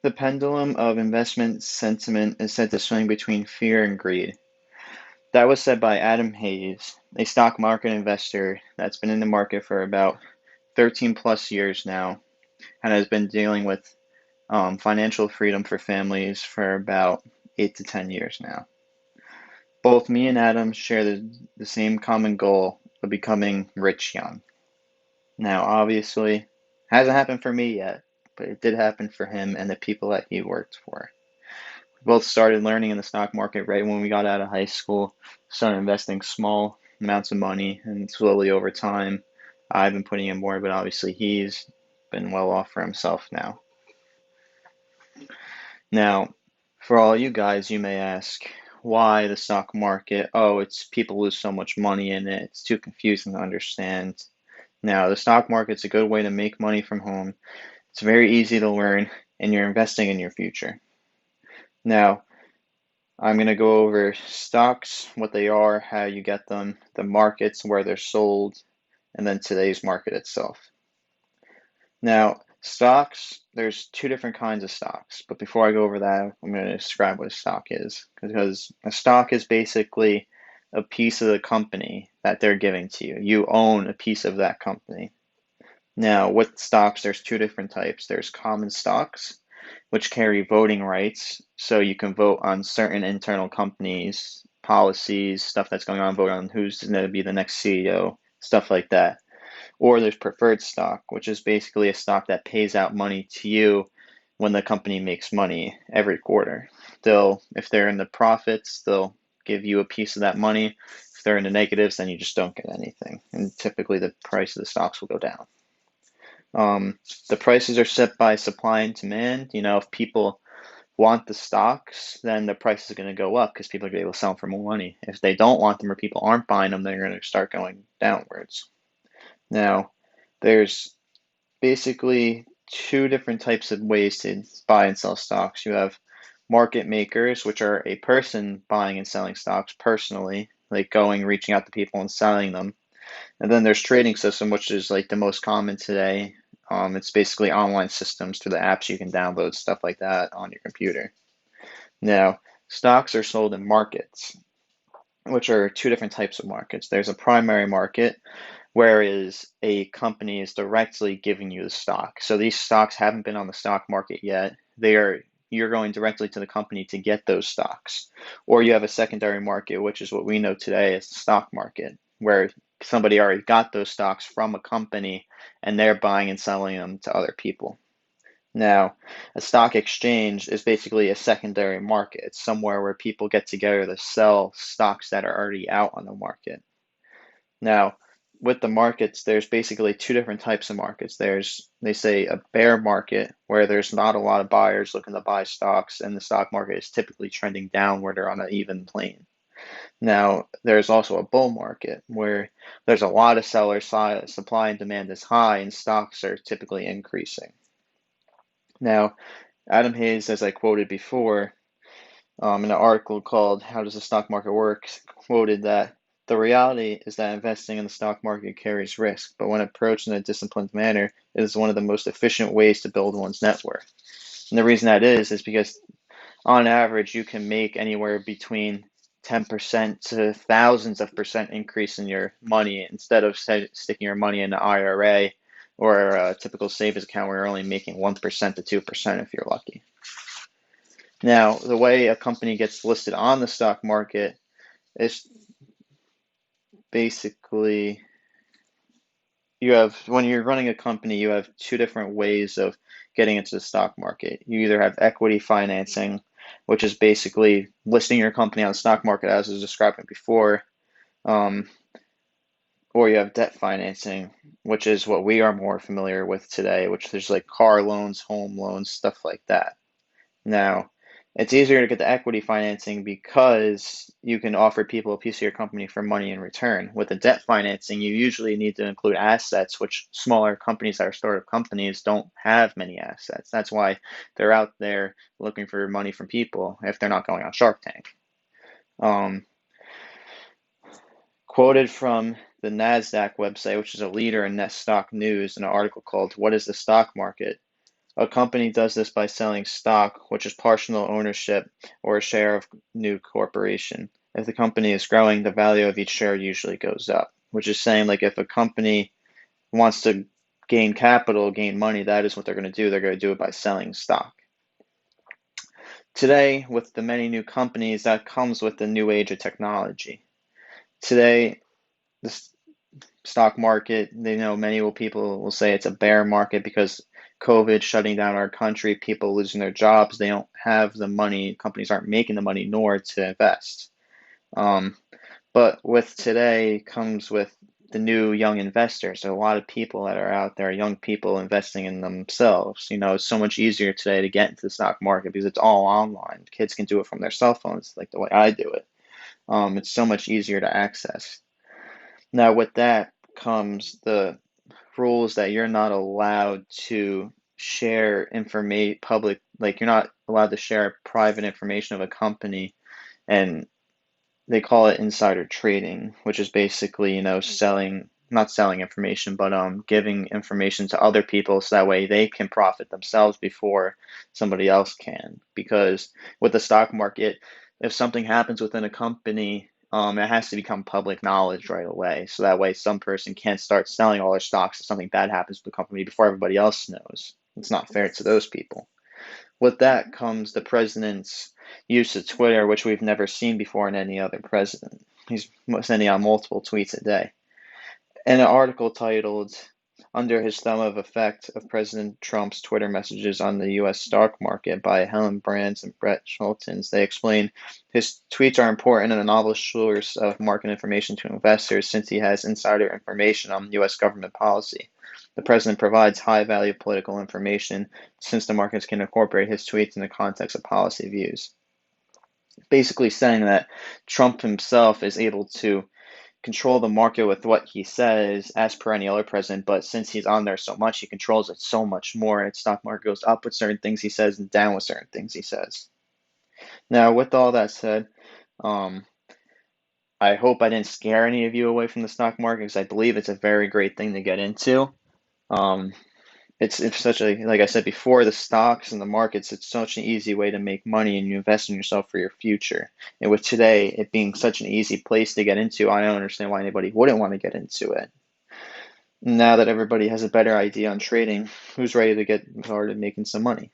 The pendulum of investment sentiment is said to swing between fear and greed. That was said by Adam Hayes, a stock market investor that's been in the market for about 13 plus years now and has been dealing with financial freedom for families for about 8 to 10 years now. Both me and Adam share the same common goal of becoming rich young. Now, obviously, hasn't happened for me yet, but it did happen for him and the people that he worked for. We both started learning in the stock market right when we got out of high school, started investing small amounts of money, and slowly over time, I've been putting in more, but obviously he's been well off for himself now. Now, for all you guys, you may ask, why the stock market? Oh, it's people lose so much money in it. It's too confusing to understand. Now, the stock market's a good way to make money from home. It's very easy to learn, and you're investing in your future. Now, I'm going to go over stocks, what they are, how you get them, the markets, where they're sold, and then today's market itself. Now, stocks, there's two different kinds of stocks, but before I go over that, I'm going to describe what a stock is, because a stock is basically a piece of the company that they're giving to you. You own a piece of that company. Now, with stocks, there's two different types. There's common stocks, which carry voting rights, so you can vote on certain internal companies, policies, stuff that's going on, vote on who's going to be the next CEO, stuff like that. Or there's preferred stock, which is basically a stock that pays out money to you when the company makes money every quarter. If they're in the profits, they'll give you a piece of that money. If they're in the negatives, then you just don't get anything. And typically the price of the stocks will go down. The prices are set by supply and demand. If people want the stocks, then the price is going to go up because people are going to be able to sell them for more money. If they don't want them or people aren't buying them, they're going to start going downwards. Now, there's basically two different types of ways to buy and sell stocks. You have market makers, which are a person buying and selling stocks personally, like reaching out to people and selling them. And then there's trading system, which is like the most common today. It's basically online systems through the apps you can download, stuff like that on your computer. Now, stocks are sold in markets, which are two different types of markets. There's a primary market, whereas a company is directly giving you the stock. So these stocks haven't been on the stock market yet. You're going directly to the company to get those stocks. Or you have a secondary market, which is what we know today as the stock market, where somebody already got those stocks from a company and they're buying and selling them to other people. Now, a stock exchange is basically a secondary market. It's somewhere where people get together to sell stocks that are already out on the market. Now, with the markets, there's basically two different types of markets. They say, a bear market where there's not a lot of buyers looking to buy stocks, and the stock market is typically trending downward or on an even plane. Now, there's also a bull market where there's a lot of sellers, supply and demand is high, and stocks are typically increasing. Now, Adam Hayes, as I quoted before, in an article called How Does the Stock Market Work, quoted that the reality is that investing in the stock market carries risk, but when approached in a disciplined manner, it is one of the most efficient ways to build one's net worth. And the reason that is because on average, you can make anywhere between 10% to thousands of percent increase in your money instead of sticking your money in an IRA or a typical savings account where you're only making 1% to 2% if you're lucky. Now, the way a company gets listed on the stock market is basically when you're running a company, you have two different ways of getting into the stock market. You either have equity financing, which is basically listing your company on the stock market as I was describing before, um, or you have debt financing, which is what we are more familiar with today, which there's like car loans, home loans, stuff like that. Now, it's easier to get the equity financing because you can offer people a piece of your company for money in return. With the debt financing, you usually need to include assets, which smaller companies that are startup companies don't have many assets. That's why they're out there looking for money from people if they're not going on Shark Tank. Um, Quoted from the NASDAQ website, which is a leader in net stock news, in an article called What is the Stock Market? A company does this by selling stock, which is partial ownership or a share of new corporation. If the company is growing, the value of each share usually goes up, which is saying like if a company wants to gain capital, gain money, that is what they're going to do. They're going to do it by selling stock. Today, with the many new companies, that comes with the new age of technology. Today, the stock market, they know many people will say it's a bear market because COVID shutting down our country, people losing their jobs, they don't have the money, companies aren't making the money nor to invest. Um, but with today comes with the new young investors. There are a lot of people that are out there, young people investing in themselves. It's so much easier today to get into the stock market because it's all online. Kids can do it from their cell phones, like the way I do it. It's so much easier to access. Now, with that comes the rules that you're not allowed to share information public, like you're not allowed to share private information of a company, and they call it insider trading, which is basically, selling, not selling information, but giving information to other people so that way they can profit themselves before somebody else can. Because with the stock market, if something happens within a company, it has to become public knowledge right away. So that way some person can't start selling all their stocks if something bad happens to the company before everybody else knows. It's not fair to those people. With that comes the president's use of Twitter, which we've never seen before in any other president. He's sending out multiple tweets a day. In an article titled Under His Thumb of Effect of President Trump's Twitter Messages on the U.S. Stock Market by Helen Brands and Brett Schultens, they explain his tweets are important and a novel source of market information to investors since he has insider information on U.S. government policy. The president provides high-value political information since the markets can incorporate his tweets in the context of policy views. Basically saying that Trump himself is able to control the market with what he says as per any other president, but since he's on there so much, he controls it so much more. And stock market goes up with certain things he says and down with certain things he says. Now, with all that said, um, I hope I didn't scare any of you away from the stock market because I believe it's a very great thing to get into. Um, it's such a, like I said before, the stocks and the markets, it's such an easy way to make money and you invest in yourself for your future. And with today, it being such an easy place to get into, I don't understand why anybody wouldn't want to get into it. Now that everybody has a better idea on trading, who's ready to get started making some money?